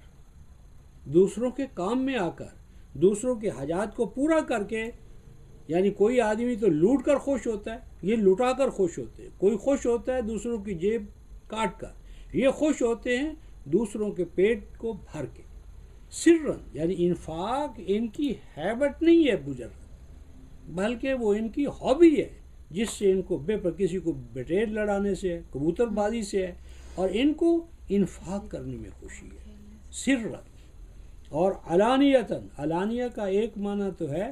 S1: دوسروں کے کام میں آ کر، دوسروں کے حاجات کو پورا کر کے. یعنی کوئی آدمی تو لوٹ کر خوش ہوتا ہے، یہ لٹا کر خوش ہوتے ہیں. کوئی خوش ہوتا ہے دوسروں کی جیب کاٹ کر، یہ خوش ہوتے ہیں دوسروں کے پیٹ کو بھر کے. سرن یعنی انفاق ان کی ہیبٹ نہیں ہے مجرد، بلکہ وہ ان کی ہابی ہے، جس سے ان کو کسی کو بٹیر لڑانے سے ہے، کبوتر بازی سے ہے، اور ان کو انفاق کرنے میں خوشی ہے. سرن اور علانیتاً، علانیہ کا ایک معنی تو ہے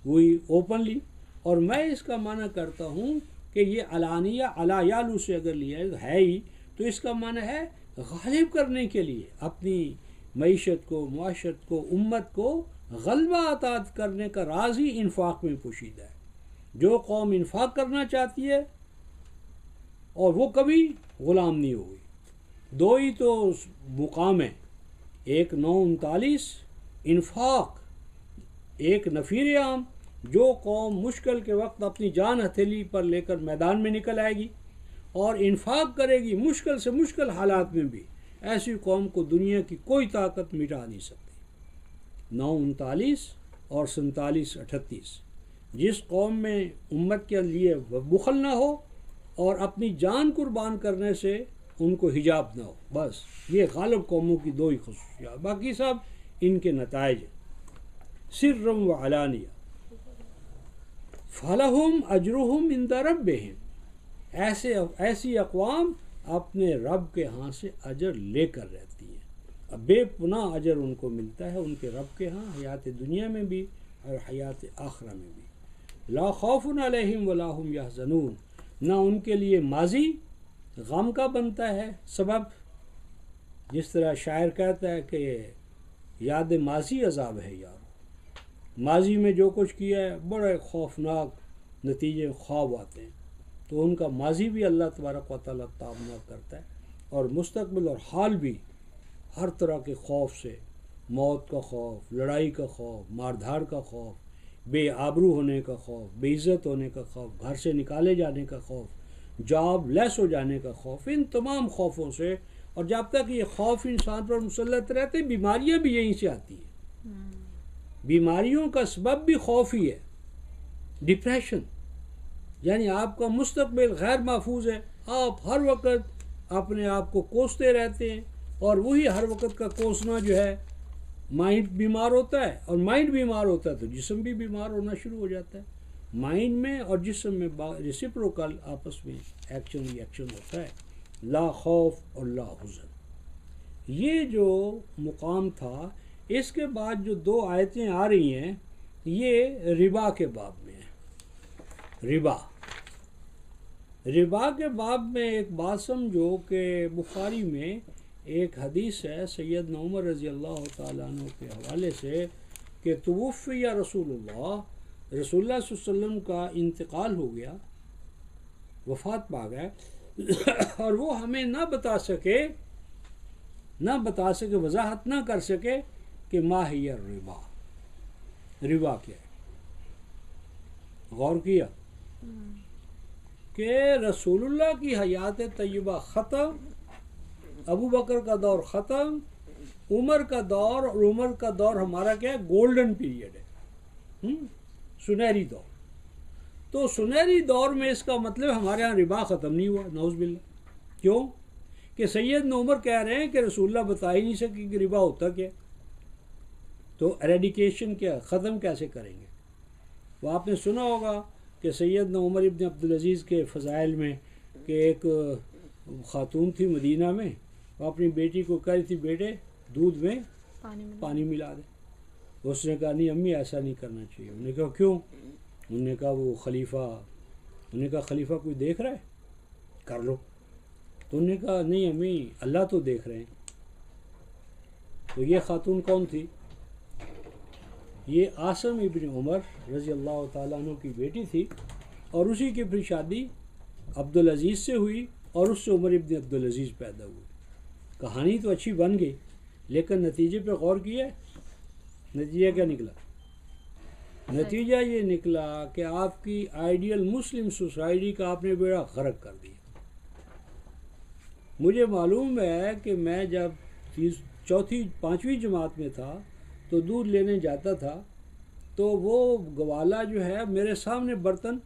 S1: وہی اوپنلی، اور میں اس کا معنی کرتا ہوں کہ یہ علانیہ علا یالو سے اگر لیا ہے ہی تو اس کا معنی ہے غالب کرنے کے لیے، اپنی معیشت کو، معاشرت کو، امت کو غلبہ عطا کرنے کا راز ہی انفاق میں پوشیدہ ہے. جو قوم انفاق کرنا چاہتی ہے اور وہ کبھی غلام نہیں ہوئی. دو ہی تو مقام ہیں، ایک 9:39 انفاق، ایک نفیر عام. جو قوم مشکل کے وقت اپنی جان ہتھیلی پر لے کر میدان میں نکل آئے گی اور انفاق کرے گی مشکل سے مشکل حالات میں بھی، ایسی قوم کو دنیا کی کوئی طاقت مٹا نہیں سکتی. 9:39 اور 47:38. جس قوم میں امت کے لیے بخل نہ ہو اور اپنی جان قربان کرنے سے ان کو حجاب نہ ہو، بس یہ غالب قوموں کی دو ہی خصوصیات، باقی سب ان کے نتائج ہیں. سرم و علانیہ. فلہم اجرہم عند ربہم، ایسی اقوام اپنے رب کے ہاں سے اجر لے کر رہتی ہیں. بے پناہ اجر ان کو ملتا ہے ان کے رب کے ہاں، حیات دنیا میں بھی اور حیات آخرہ میں بھی. لا خوف علیہم ولا هم یحزنون، نہ ان کے لیے ماضی غم کا بنتا ہے سبب، جس طرح شاعر کہتا ہے کہ یاد ماضی عذاب ہے یار، ماضی میں جو کچھ کیا ہے بڑے خوفناک نتیجے خواب آتے ہیں. تو ان کا ماضی بھی اللہ تبارک و تعالیٰ تابناک کرتا ہے، اور مستقبل اور حال بھی ہر طرح کے خوف سے، موت کا خوف، لڑائی کا خوف، ماردھاڑ کا خوف، بے آبرو ہونے کا خوف، بے عزت ہونے کا خوف، گھر سے نکالے جانے کا خوف، جاب لیس ہو جانے کا خوف، ان تمام خوفوں سے. اور جب تک یہ خوف انسان پر مسلط رہتے، بیماریاں بھی یہیں سے آتی ہیں. بیماریوں کا سبب بھی خوف ہی ہے. ڈپریشن یعنی آپ کا مستقبل غیر محفوظ ہے، آپ ہر وقت اپنے آپ کو کوستے رہتے ہیں، اور وہی ہر وقت کا کوسنا جو ہے مائنڈ بیمار ہوتا ہے، اور مائنڈ بیمار ہوتا ہے تو جسم بھی بیمار ہونا شروع ہو جاتا ہے. مائنڈ میں اور جسم میں ریسیپروکل آپس میں ایکشن ری ایکشن ہوتا ہے. لا خوف اور لا حزن. یہ جو مقام تھا، اس کے بعد جو دو آیتیں آ رہی ہیں یہ ربا کے باب میں ہے. ربا کے باب میں ایک بات سمجھو کہ بخاری میں ایک حدیث ہے سیدنا عمر رضی اللہ تعالیٰ عنہ کے حوالے سے کہ توفی رسول اللہ صلی اللہ علیہ وسلم کا انتقال ہو گیا، وفات پا گئے، اور وہ ہمیں نہ بتا سکے وضاحت نہ کر سکے کہ ما ہی ربا کیا ہے. غور کیا کہ رسول اللہ کی حیات طیبہ ختم، ابو بکر کا دور ختم، عمر کا دور، اور عمر کا دور ہمارا کیا ہے، گولڈن پیریڈ ہے، سنہری دور. تو سنہری دور میں اس کا مطلب ہمارے ہاں ربا ختم نہیں ہوا، نعوذ باللہ. کیوں کہ سیدنا عمر کہہ رہے ہیں کہ رسول اللہ بتا ہی نہیں سکے کہ ربا ہوتا کیا، تو ایریڈیکیشن کیا، ختم کیسے کریں گے؟ وہ آپ نے سنا ہوگا کہ سیدنا عمر ابن عبدالعزیز کے فضائل میں کہ ایک خاتون تھی مدینہ میں، وہ اپنی بیٹی کو کہہ رہی تھی بیٹے دودھ میں پانی ملا دے. اس نے کہا نہیں امی ایسا نہیں کرنا چاہیے. انہوں نے کہا کیوں؟ انہوں نے کہا وہ خلیفہ، انہوں نے کہا خلیفہ کوئی دیکھ رہا ہے کر لو. تو انہوں نے کہا نہیں امی اللہ تو دیکھ رہے ہیں. تو یہ خاتون کون تھی؟ یہ عاصم ابن عمر رضی اللہ تعالیٰ عنہ کی بیٹی تھی، اور اسی کی پھر شادی عبدالعزیز سے ہوئی اور اس سے عمر ابن عبدالعزیز پیدا ہوئے. کہانی تو اچھی بن گئی لیکن نتیجے پہ غور کیا ہے؟ نتیجہ کیا نکلا؟ نتیجہ یہ نکلا کہ آپ کی آئیڈیل مسلم سوسائٹی کا آپ نے بیڑا غرق کر دیا. مجھے معلوم ہے کہ میں جب چوتھی پانچویں جماعت میں تھا تو دودھ لینے جاتا تھا تو وہ گوالا جو ہے میرے سامنے برتن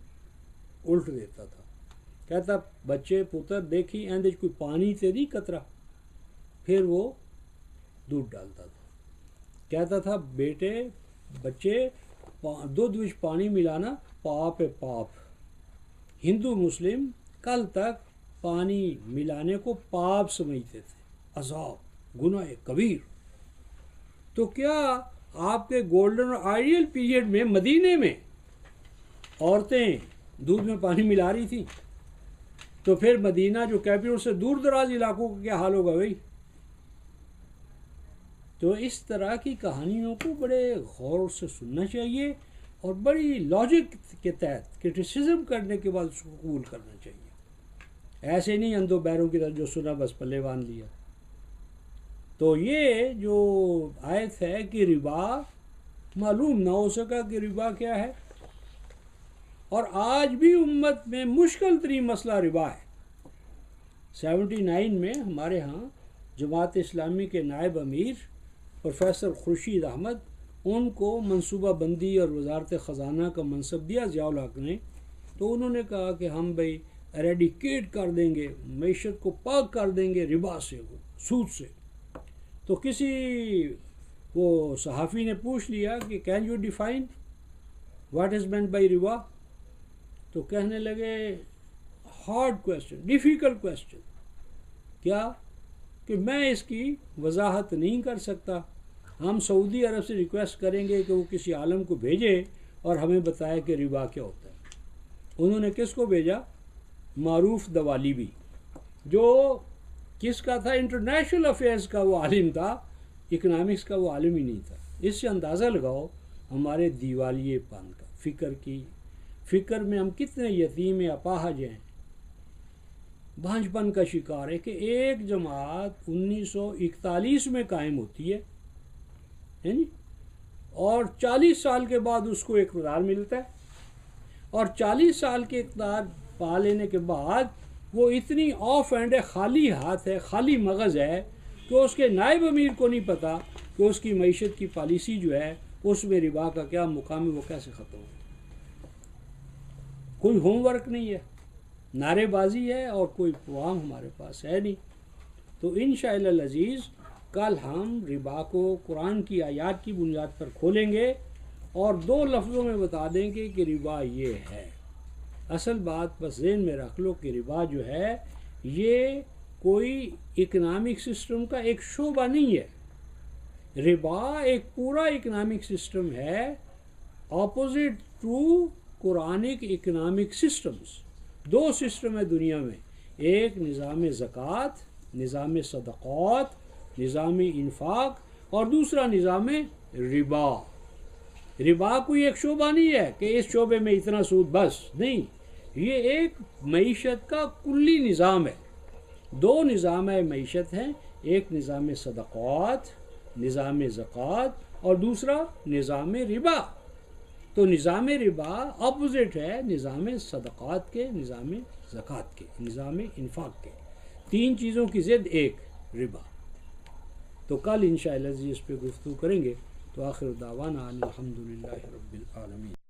S1: الٹ دیتا تھا، کہتا بچے پتر دیکھی اندر کوئی پانی تے نہیں قطرہ، پھر وہ دودھ ڈالتا تھا. کہتا تھا بیٹے بچے دودھ وچ پانی ملانا پاپ ہے پاپ. ہندو مسلم کل تک پانی ملانے کو پاپ سمجھتے تھے، عذاب، گناہ کبیر. تو کیا آپ کے گولڈن اور آئیڈیل پیریڈ میں مدینے میں عورتیں دودھ میں پانی ملا رہی تھیں؟ تو پھر مدینہ جو کیپٹل سے دور دراز علاقوں کا کیا حال ہوگا بھائی؟ تو اس طرح کی کہانیوں کو بڑے غور سے سننا چاہیے اور بڑی لاجک کے تحت کرٹیسزم کرنے کے بعد اس کو قبول کرنا چاہیے. ایسے نہیں اندھوں بیروں کی طرح جو سنا بس پلے باندھ لیا. تو یہ جو آیت ہے کہ ربا معلوم نہ ہو سکا کہ ربا کیا ہے، اور آج بھی امت میں مشکل ترین مسئلہ ربا ہے. 79 میں ہمارے ہاں جماعت اسلامی کے نائب امیر پروفیسر خورشید احمد، ان کو منصوبہ بندی اور وزارت خزانہ کا منصب دیا ضیاء الحق نے، تو انہوں نے کہا کہ ہم بھائی ایریڈیکیٹ کر دیں گے، معیشت کو پاک کر دیں گے ربا سے، سود سے. تو کسی وہ صحافی نے پوچھ لیا کہ can you define what is meant by ربا؟ تو کہنے لگے ہارڈ کویسچن، ڈیفیکلٹ کویسچن. کیا کہ میں اس کی وضاحت نہیں کر سکتا. ہم سعودی عرب سے ریکویسٹ کریں گے کہ وہ کسی عالم کو بھیجے اور ہمیں بتائے کہ ربا کیا ہوتا ہے. انہوں نے کس کو بھیجا؟ معروف دوالیبی، جو کس کا تھا؟ انٹرنیشنل افیئرز کا وہ عالم تھا، اکنامکس کا وہ عالم ہی نہیں تھا. اس سے اندازہ لگاؤ ہمارے دیوالیے پن کا، فکر میں ہم کتنے یتیم اپاہج ہیں، بھانج پن کا شکار ہے. کہ ایک جماعت 1941 میں قائم ہوتی ہے اور 40 سال کے بعد اس کو اقتدار ملتا ہے، اور 40 سال کے اقتدار پا لینے کے بعد وہ اتنی آف اینڈ ہے، خالی ہاتھ ہے، خالی مغز ہے کہ اس کے نائب امیر کو نہیں پتا کہ اس کی معیشت کی پالیسی جو ہے اس میں ربا کا کیا مقام ہے، وہ کیسے ختم ہو. کوئی ہوم ورک نہیں ہے، نعرے بازی ہے اور کوئی پروگرام ہمارے پاس ہے نہیں. تو انشاءاللہ العزیز کل ہم ربا کو قرآن کی آیات کی بنیاد پر کھولیں گے اور 2 لفظوں میں بتا دیں گے کہ ربا یہ ہے. اصل بات بس ذہن میں رکھ لو کہ ربا جو ہے یہ کوئی اکنامک سسٹم کا ایک شعبہ نہیں ہے. ربا ایک پورا اکنامک سسٹم ہے، opposite to Quranic economic systems. 2 system ہے دنیا میں، ایک نظام زکوٰۃ، نظام صدقات، نظام انفاق، اور دوسرا نظام ربا. ربا کوئی ایک شعبہ نہیں ہے کہ اس شعبے میں اتنا سود بس نہیں، یہ ایک معیشت کا کلی نظام ہے. 2 نظام معیشت ہیں، ایک نظام صدقات، نظام زکوٰۃ، اور دوسرا نظام ربا. تو نظام ربا اپوزٹ ہے نظام صدقات کے، نظام زکوٰۃ کے، نظام انفاق کے. 3 چیزوں کی ضد ایک ربا. تو کل انشاءاللہ اس پہ گفتگو کریں گے. تو آخر دعوانا الحمدللہ رب العالمین.